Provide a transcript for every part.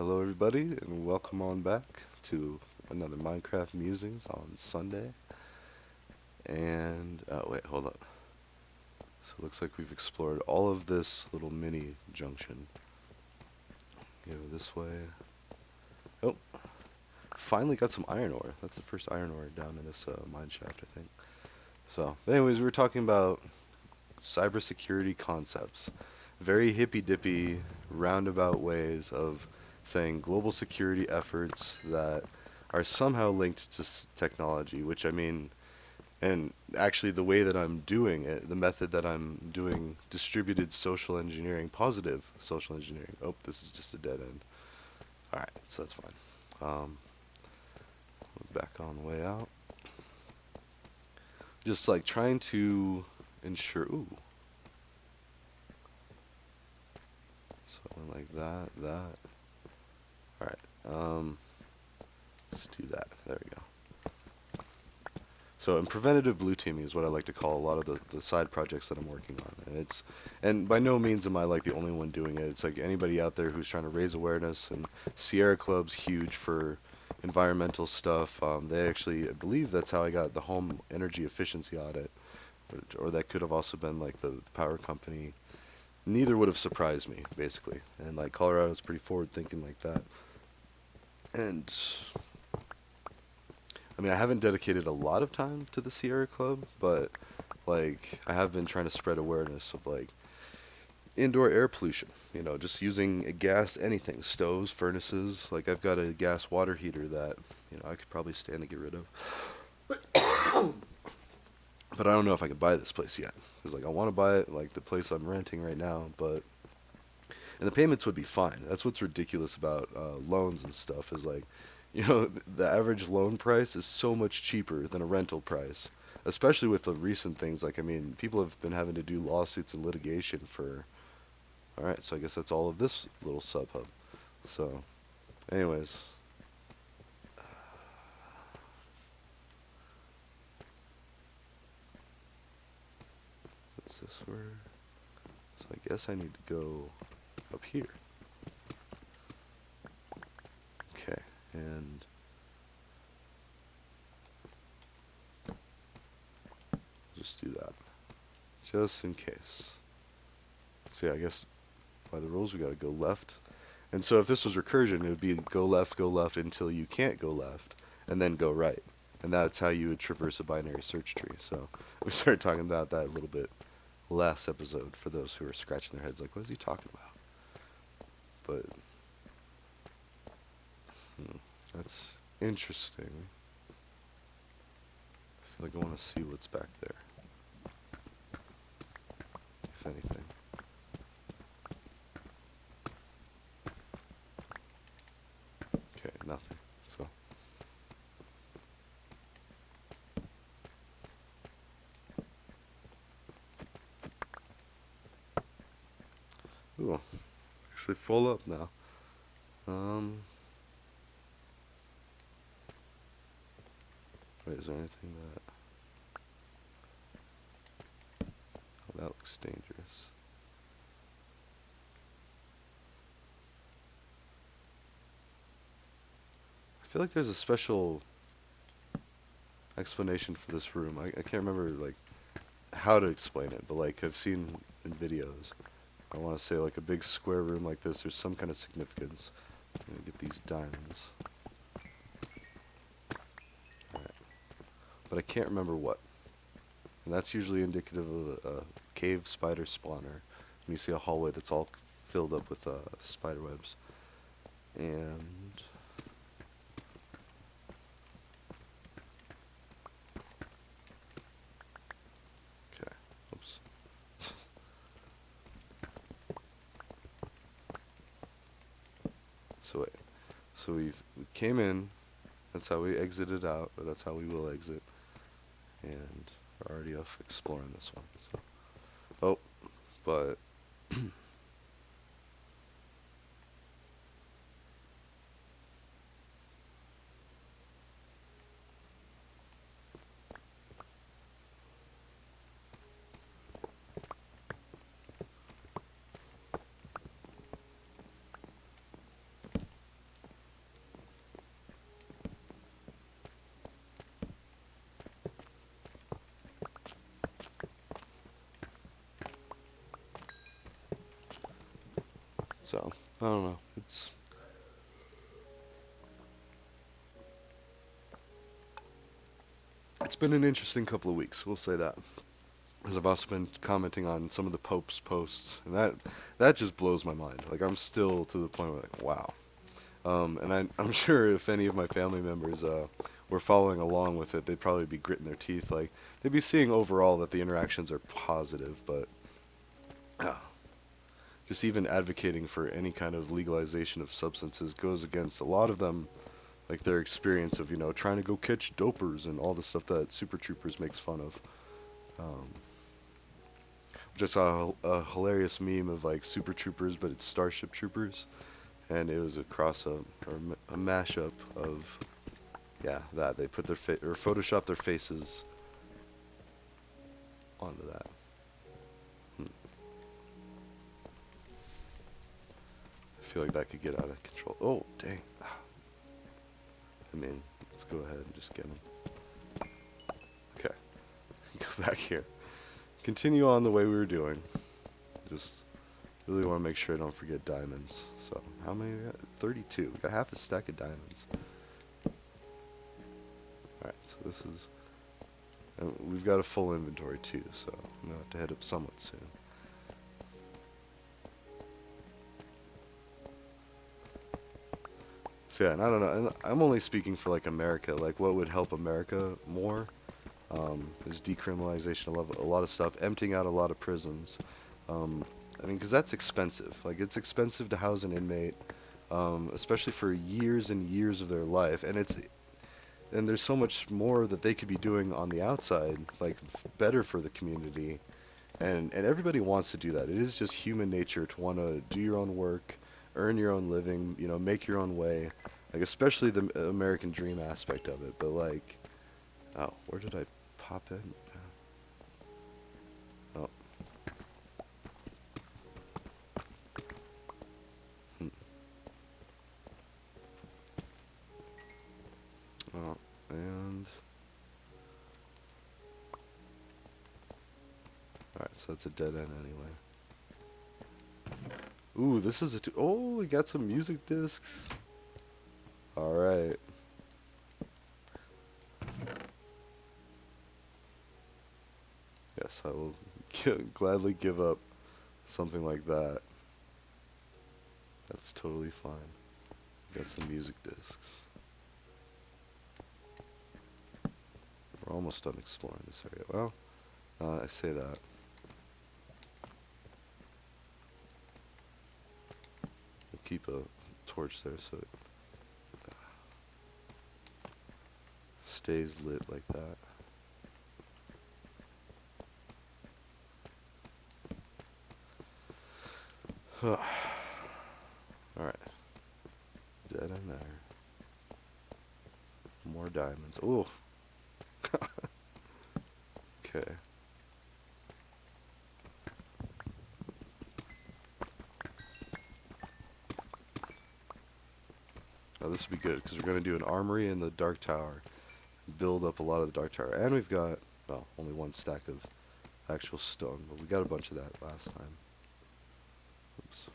Hello, everybody, and welcome on back to another Minecraft Musings on Sunday. And, wait, hold up. So it looks like we've explored all of this little mini junction. Go this way. Oh, finally got some iron ore. That's the first iron ore down in this mine shaft, I think. So, anyways, we were talking about cybersecurity concepts. Very hippy-dippy, roundabout ways of saying global security efforts that are somehow linked to technology, which I mean, and actually the way that I'm doing it, the method that I'm doing distributed social engineering, positive social engineering. Oh, this is just a dead end. All right, so that's fine. Um, Back on the way out. Just like trying to ensure, ooh, something like that. All right, let's do that. There we go. So, and preventative blue teaming is what I like to call a lot of the side projects that I'm working on. And by no means am I like the only one doing it. It's like anybody out there who's trying to raise awareness. And Sierra Club's huge for environmental stuff. They actually, I believe that's how I got the home energy efficiency audit, or that could have also been like the power company. Neither would have surprised me, basically. And like Colorado's pretty forward thinking like that. And I mean, I haven't dedicated a lot of time to the Sierra Club, but like I have been trying to spread awareness of like indoor air pollution, just using a gas anything, stoves, furnaces. Like I've got a gas water heater that, I could probably stand to get rid of. But I don't know if I could buy this place yet. Cuz like I want to buy it like the place I'm renting right now, but and the payments would be fine. That's what's ridiculous about loans and stuff is like, the average loan price is so much cheaper than a rental price, especially with the recent things. Like, I mean, people have been having to do lawsuits and litigation for. All right, so I guess that's all of this little sub hub. So, anyways, is this where? So I guess I need to go up here. Okay, and just do that, just in case. So yeah, I guess by the rules we gotta go left. And so if this was recursion, it would be go left until you can't go left, and then go right. And that's how you would traverse a binary search tree. So we started talking about that a little bit last episode for those who are scratching their heads like, what is he talking about? But that's interesting. I feel like I want to see what's back there, if anything. Okay, nothing. So, ooh, actually full up now. Um, Wait, is there anything that? Oh, that looks dangerous. I feel like there's a special explanation for this room. I can't remember like how to explain it, but like I've seen in videos. I want to say like a big square room like this. There's some kind of significance. I'm gonna get these diamonds. All right, but I can't remember what. And that's usually indicative of a cave spider spawner. And you see a hallway that's all filled up with spider webs. And okay, oops. So wait, so we came in. That's how we exited out, or that's how we will exit. And we're already off exploring this one. So, oh, but So, I don't know. It's been an interesting couple of weeks, we'll say that. Because I've also been commenting on some of the Pope's posts, and that just blows my mind. Like I'm still to the point where like, wow. And I'm sure if any of my family members were following along with it, they'd probably be gritting their teeth. Like they'd be seeing overall that the interactions are positive, but uh, just even advocating for any kind of legalization of substances goes against a lot of them, like their experience of trying to go catch dopers and all the stuff that Super Troopers makes fun of. Um, just saw a hilarious meme of like Super Troopers, but it's Starship Troopers, and it was a cross up or a mashup of yeah that they put their or Photoshop their faces onto that. Hmm. I feel like that could get out of control. Oh dang! I mean, let's go ahead and just get them. Okay, go back here. Continue on the way we were doing. Just really want to make sure I don't forget diamonds. So how many? We got? 32. We got half a stack of diamonds. All right, so this is. And we've got a full inventory too, so I'm gonna have to head up somewhat soon. So yeah, and I don't know. And I'm only speaking for like America. Like, what would help America more is decriminalization of a lot of stuff, emptying out a lot of prisons. Um, I mean, because that's expensive. Like, it's expensive to house an inmate, especially for years and years of their life. And there's so much more that they could be doing on the outside, like better for the community. And everybody wants to do that. It is just human nature to want to do your own work, earn your own living, make your own way. Like especially the American dream aspect of it. But like, oh, where did I pop in? Oh, hmm, oh, and all right, so that's a dead end anyway. Ooh, this is oh, we got some music discs. All right. Yes, I will gladly give up something like that. That's totally fine. Got some music discs. We're almost done exploring this area. Well, I say that. We'll keep a torch there so it stays lit like that. Alright, dead in there. More diamonds. Ooh, okay. Now this would be good because we're going to do an armory in the Dark Tower. Build up a lot of the Dark Tower. And we've got, well, only one stack of actual stone, but we got a bunch of that last time. Oops.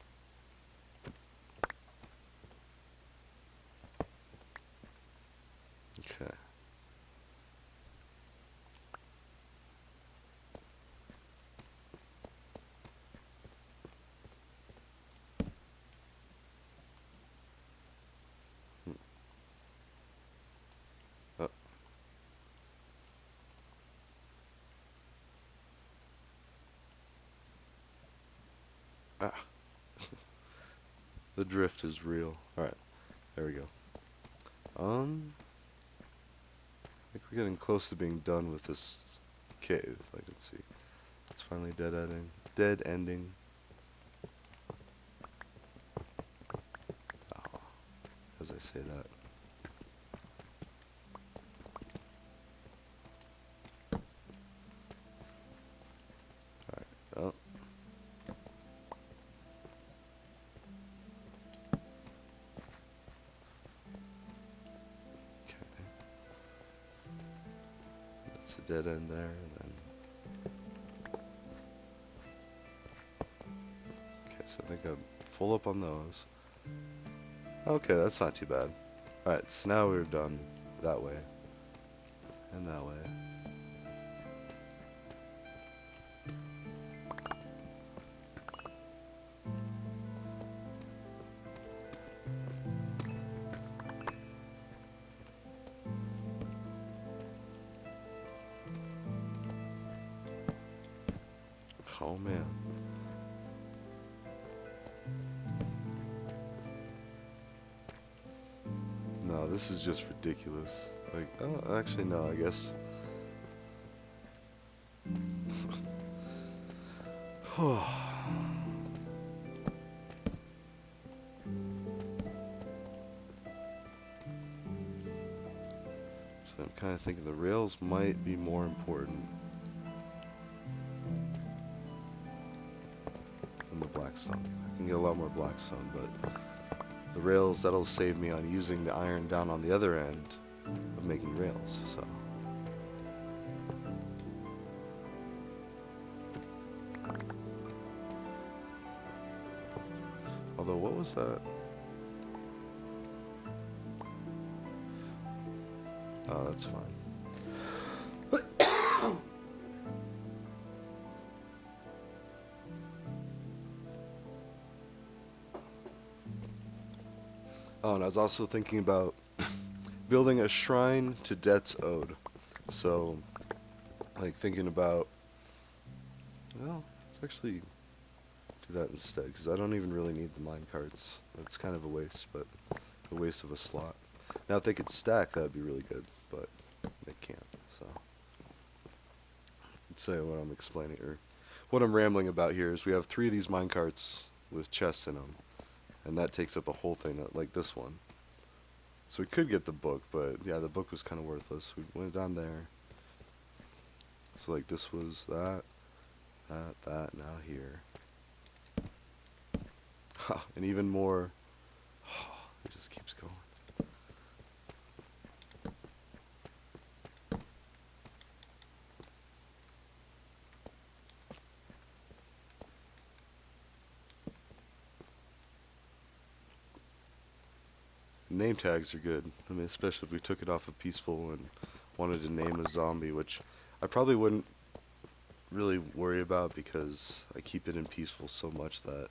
Okay. Hmm. Oh, ah, the drift is real. Alright, there we go. I think we're getting close to being done with this cave. Like, let's see. It's finally dead ending. Dead ending. Oh, as I say that. Alright. Oh, okay. That's a dead end there. And then, okay, so I think I'm full up on those. Okay, that's not too bad. Alright, so now we're done that way and that way. Oh man. No, this is just ridiculous. Like, oh, actually, no, I guess. So I'm kind of thinking the rails might be more important than the blackstone. I can get a lot more blackstone, but the rails, that'll save me on using the iron down on the other end of making rails, so. Although, what was that? Oh, that's fine. Oh, and I was also thinking about building a shrine to debts owed. So, like, thinking about, well, let's actually do that instead, because I don't even really need the mine carts. It's kind of a waste, but a waste of a slot. Now, if they could stack, that'd be really good, but they can't, so. Let's say what I'm explaining, or what I'm rambling about here is we have 3 of these mine carts with chests in them, and that takes up a whole thing, like this one. So we could get the book, but yeah, the book was kind of worthless. We went down there. So like this was that, that, now here. And even more. It just keeps going. Name tags are good. I mean, especially if we took it off of peaceful and wanted to name a zombie, which I probably wouldn't really worry about because I keep it in peaceful so much that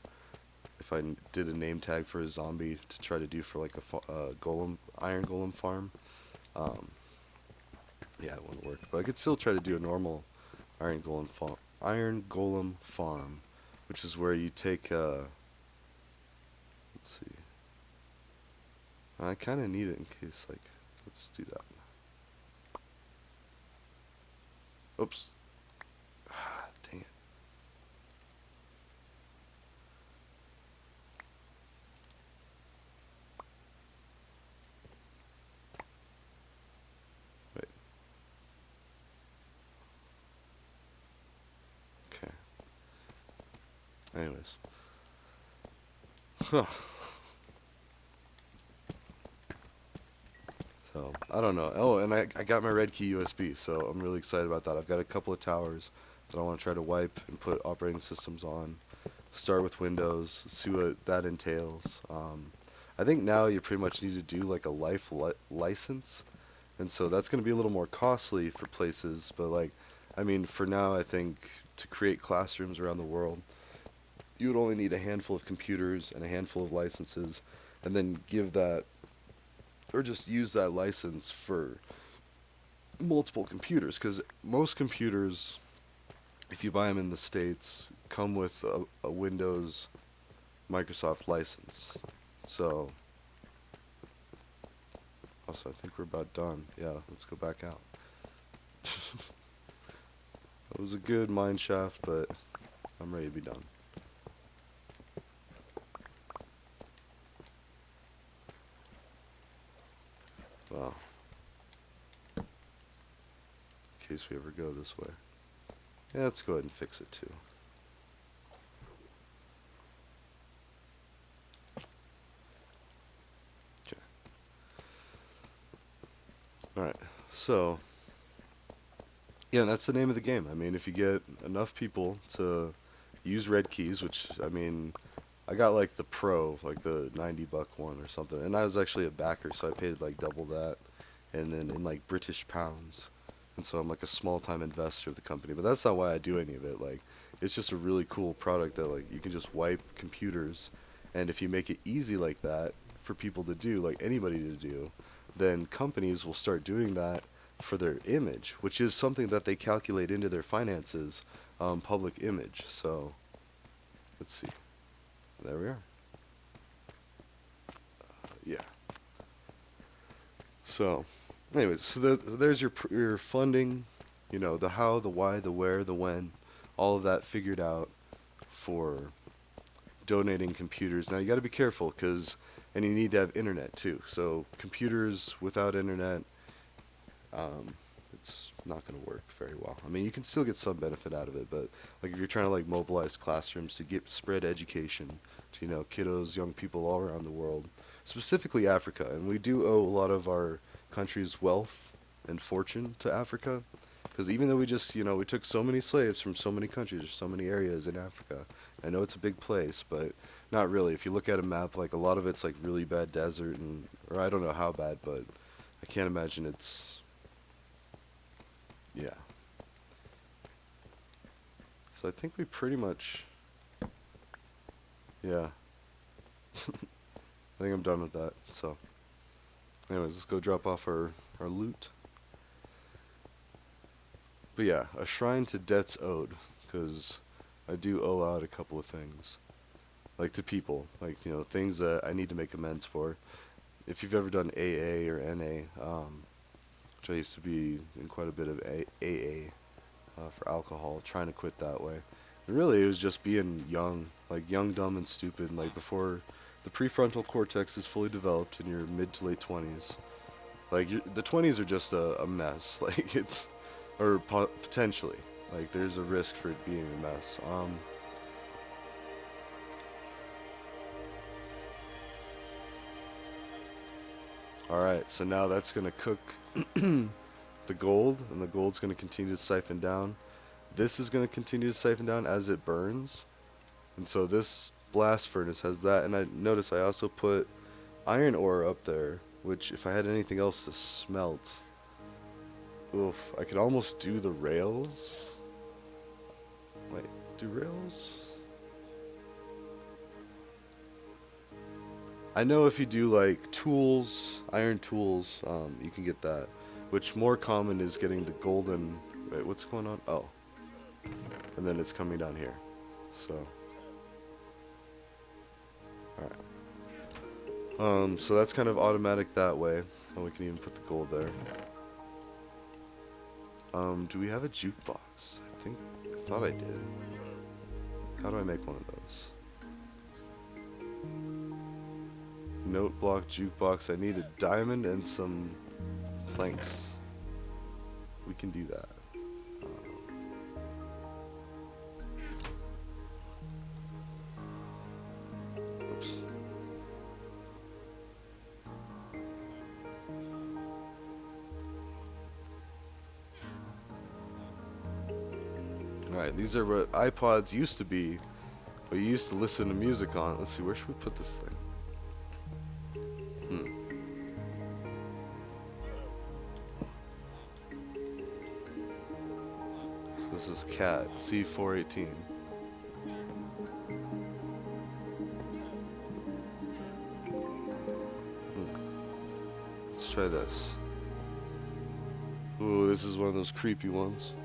if I did a name tag for a zombie to try to do for like a golem, iron golem farm, um, yeah, it wouldn't work. But I could still try to do a normal iron golem farm, which is where you take. Let's see. I kind of need it in case like. Let's do that. Oops. Dang it. Wait. Okay. Anyways. So, I don't know. Oh, and I got my red key USB, so I'm really excited about that. I've got a couple of towers that I want to try to wipe and put operating systems on. Start with Windows, see what that entails. I think now you pretty much need to do like a license, and so that's going to be a little more costly for places, but like, I mean, for now, I think to create classrooms around the world, you would only need a handful of computers and a handful of licenses, and then give that or just use that license for multiple computers because most computers, if you buy them in the States, come with a Windows Microsoft license. So, also, I think we're about done. Yeah, let's go back out. It was a good mine shaft, but I'm ready to be done. Well, in case we ever go this way. Yeah, let's go ahead and fix it too. Okay. Alright, so, yeah, that's the name of the game. I mean, if you get enough people to use red keys, which, I mean, I got like the Pro, like the 90 buck one or something, and I was actually a backer, so I paid like double that, and then in like British pounds, and so I'm like a small time investor of the company. But that's not why I do any of it. Like, it's just a really cool product that like you can just wipe computers, and if you make it easy like that for people to do, like anybody to do, then companies will start doing that for their image, which is something that they calculate into their finances, public image. So let's see, there we are. Yeah. So, anyways, so there's your funding, the how, the why, the where, the when, all of that figured out for donating computers. Now you got to be careful and you need to have internet too. So computers without internet, um, it's not going to work very well. I mean, you can still get some benefit out of it, but like if you're trying to like mobilize classrooms to get spread education to kiddos, young people all around the world, specifically Africa, and we do owe a lot of our country's wealth and fortune to Africa, because even though we took so many slaves from so many countries, there's so many areas in Africa. I know it's a big place, but not really. If you look at a map, like a lot of it's like really bad desert, or I don't know how bad, but I can't imagine it's yeah. So I think we pretty much, yeah, I think I'm done with that. So, anyways, let's go drop off our loot. But yeah, a shrine to debts owed, because I do owe out a couple of things, like to people, like, things that I need to make amends for. If you've ever done AA or NA, which I used to be in quite a bit of AA for alcohol, trying to quit that way. And really, it was just being young, like young, dumb, and stupid, like before the prefrontal cortex is fully developed in your mid to late 20s. Like the 20s are just a mess. Like or potentially, like there's a risk for it being a mess. All right, so now that's gonna cook the gold, and the gold's gonna continue to siphon down. This is gonna continue to siphon down as it burns. And so this blast furnace has that, and I notice I also put iron ore up there, which if I had anything else to smelt, oof, I could almost do the rails. Wait, do rails? I know if you do like tools, iron tools, you can get that. Which more common is getting the golden. Wait, what's going on? Oh, and then it's coming down here. So, all right. So that's kind of automatic that way, and we can even put the gold there. Do we have a jukebox? I thought I did. How do I make one of those? Note block jukebox. I need a diamond and some planks. We can do that. Oops. Alright, these are what iPods used to be, what you used to listen to music on. Let's see, where should we put this thing? Hmm. So this is Cat C418. Hmm. Let's try this. Ooh, this is one of those creepy ones.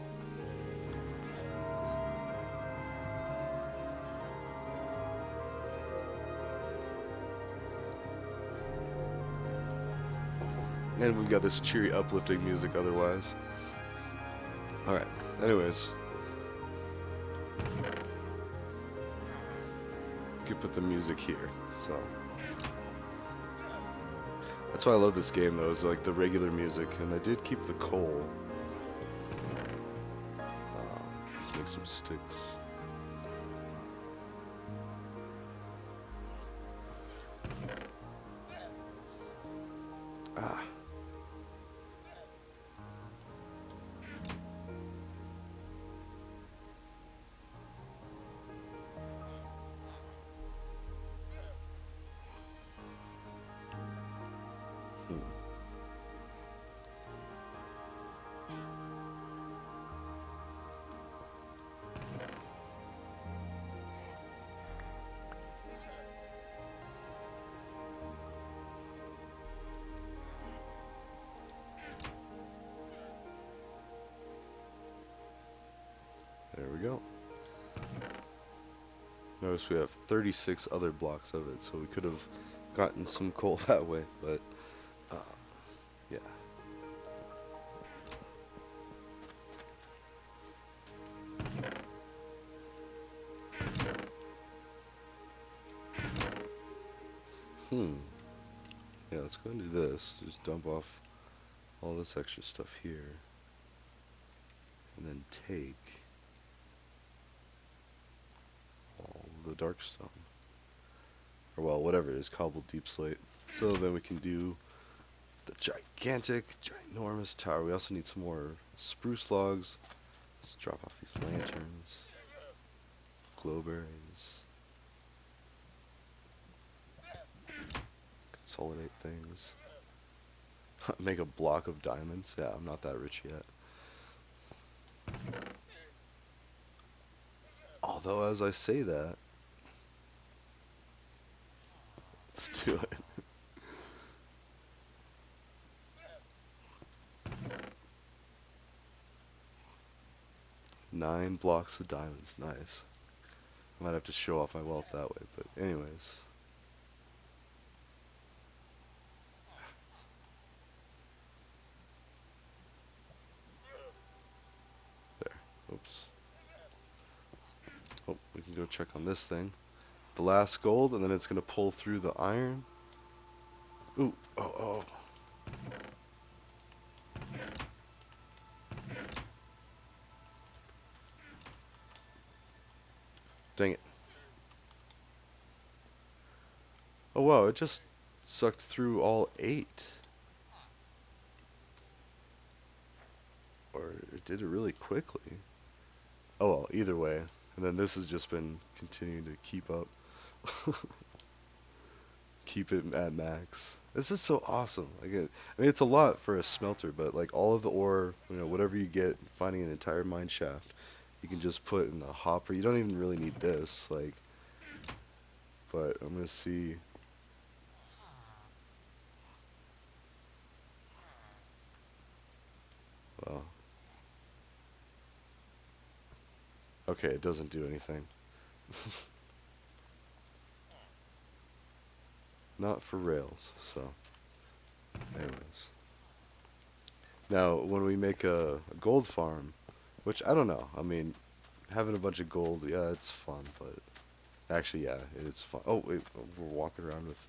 And we've got this cheery, uplifting music otherwise. Alright, anyways. You can put the music here, so. That's why I love this game, though, is like the regular music. And I did keep the coal. Let's make some sticks. Ah, Notice we have 36 other blocks of it, so we could have gotten some coal that way, but uh, yeah. Hmm. Yeah, let's go and do this. Just dump off all this extra stuff here, and then take all the dark stone, or well, whatever it is, cobbled deep slate. So then we can do the gigantic, ginormous tower. We also need some more spruce logs. Let's drop off these lanterns, glowberries, consolidate things. Make a block of diamonds. Yeah, I'm not that rich yet. Although, as I say that, let's do it. 9 blocks of diamonds. Nice. I might have to show off my wealth that way, but anyways. There. Oops. Oh, we can go check on this thing. The last gold, and then it's going to pull through the iron. Ooh. Oh, oh. Dang it. Oh, wow. It just sucked through all 8. Or it did it really quickly. Oh, well. Either way. And then this has just been continuing to keep up. Keep it at max. This is so awesome. I mean, it's a lot for a smelter, but like all of the ore, whatever you get, finding an entire mine shaft, you can just put in a hopper. You don't even really need this, like. But I'm gonna see. Well, okay, it doesn't do anything. Not for rails. So, anyways. Now, when we make a gold farm, which I don't know. I mean, having a bunch of gold, yeah, it's fun, but actually, yeah, it's fun. Oh, wait, we're walking around with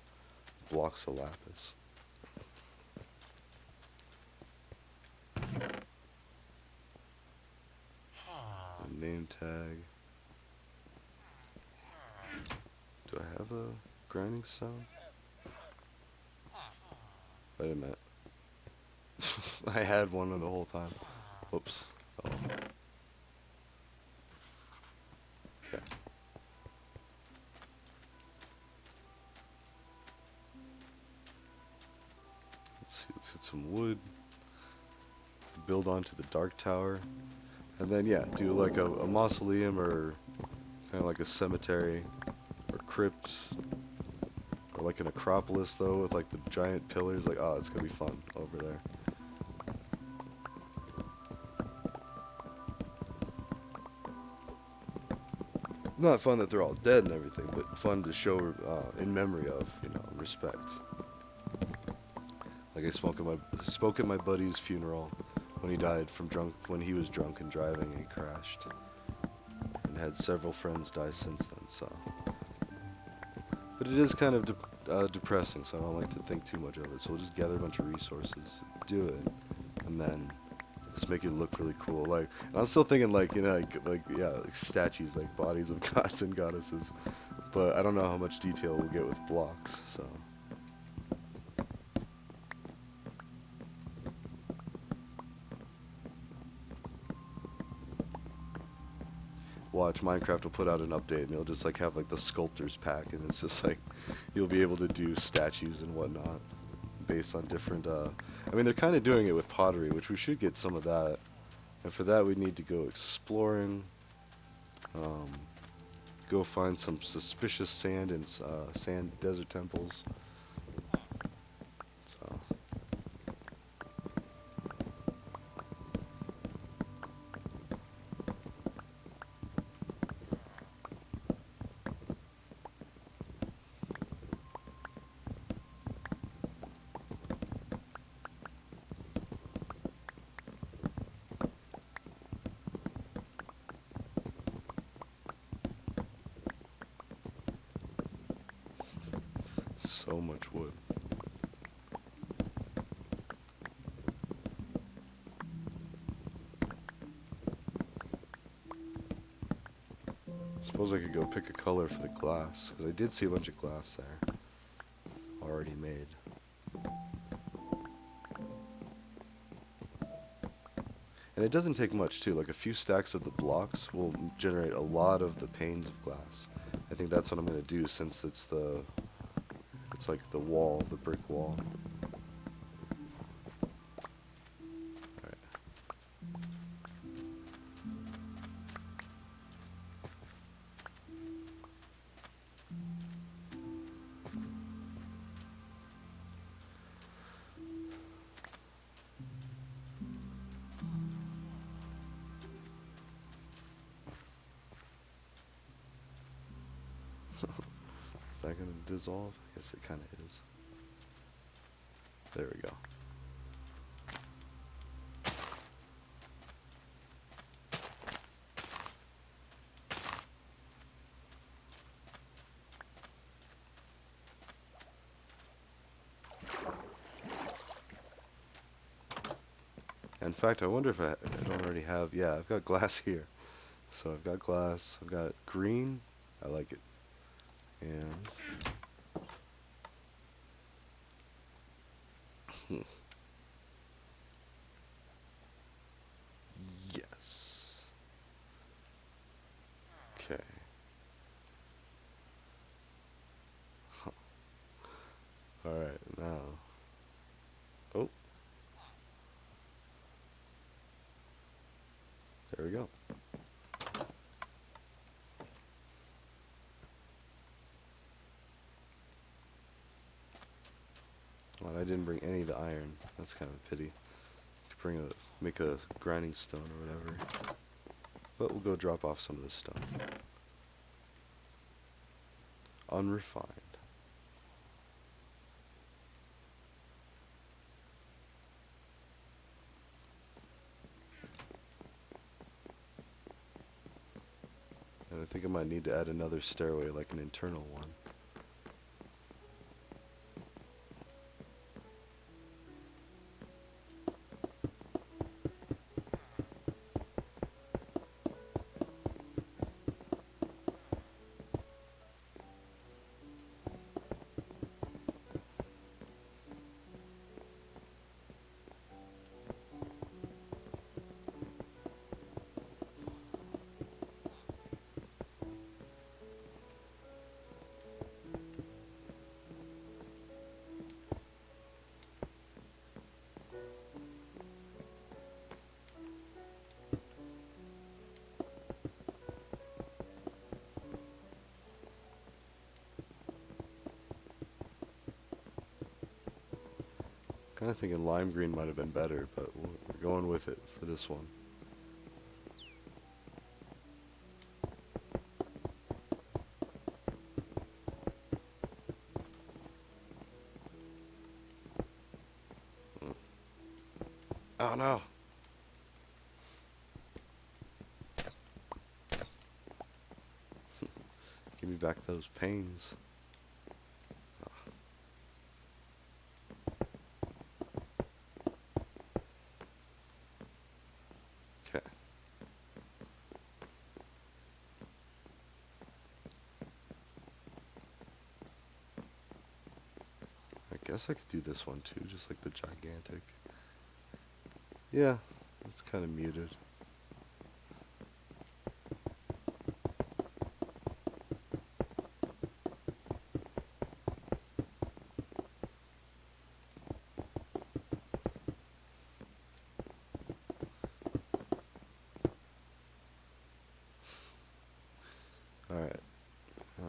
blocks of lapis. A name tag. Do I have a grinding stone? Wait a minute. I had one the whole time. Whoops. Oh, okay. Let's see. Let's get some wood. Build onto the dark tower. And then, yeah, do like a mausoleum or kind of like a cemetery or crypt or like an acropolis, though, with like the giant pillars. Like, oh, it's going to be fun over there. Not fun that they're all dead and everything, but fun to show in memory of, respect. Like I spoke at my buddy's funeral when he died when he was drunk and driving and he crashed, and had several friends die since then. So, but it is kind of depressing, so I don't like to think too much of it. So we'll just gather a bunch of resources, do it, and then just make it look really cool. Like, and I'm still thinking like yeah, like statues, like bodies of gods and goddesses. But I don't know how much detail we'll get with blocks. So. Watch, Minecraft will put out an update and it'll just like have like the sculptors pack, and it's just like you'll be able to do statues and whatnot based on different I mean, they're kind of doing it with pottery, which we should get some of that. And for that we need to go exploring, um, go find some suspicious sand and sand desert temples. So so much wood. Suppose I could go pick a color for the glass, because I did see a bunch of glass there already made. And it doesn't take much too, like a few stacks of the blocks will generate a lot of the panes of glass. I think that's what I'm going to do since it's like the wall, the brick wall. Alright. Is that going to dissolve? I guess it kind of is. There we go. In fact, I wonder if I don't already have... Yeah, I've got glass here. So I've got glass, I've got green. I like it. And... yes. Okay. Alright, now... Oh, there we go. Well, I didn't bring any of the iron. That's kind of a pity. Make a grinding stone or whatever. But we'll go drop off some of this stuff. Unrefined. And I think I might need to add another stairway, like an internal one. Kind of thinking lime green might have been better, but we're going with it for this one. Mm. Oh no! Give me back those panes. Okay. I guess I could do this one too, just like the gigantic. Yeah, it's kind of muted. Alright. Huh?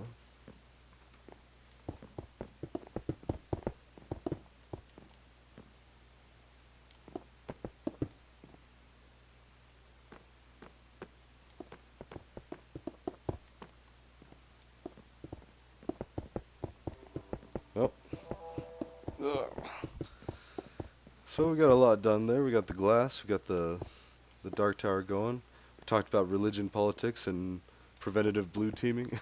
Oh. Ugh. So we got a lot done there. We got the glass, we got the dark tower going. We talked about religion, politics, and preventative blue teaming.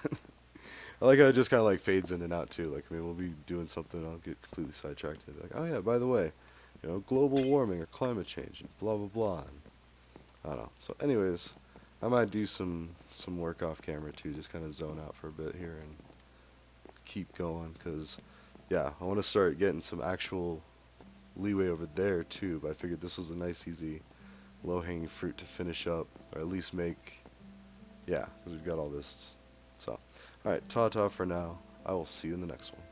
I like how it just kind of like fades in and out too. Like, I mean, we'll be doing something, I'll get completely sidetracked and be like, oh yeah, by the way, global warming or climate change and blah blah blah. And I don't know. So, anyways, I might do some work off camera too, just kind of zone out for a bit here and keep going, cause yeah, I want to start getting some actual leeway over there too. But I figured this was a nice, easy, low-hanging fruit to finish up, or at least make. Yeah, because we've got all this. So, all right, ta-ta for now. I will see you in the next one.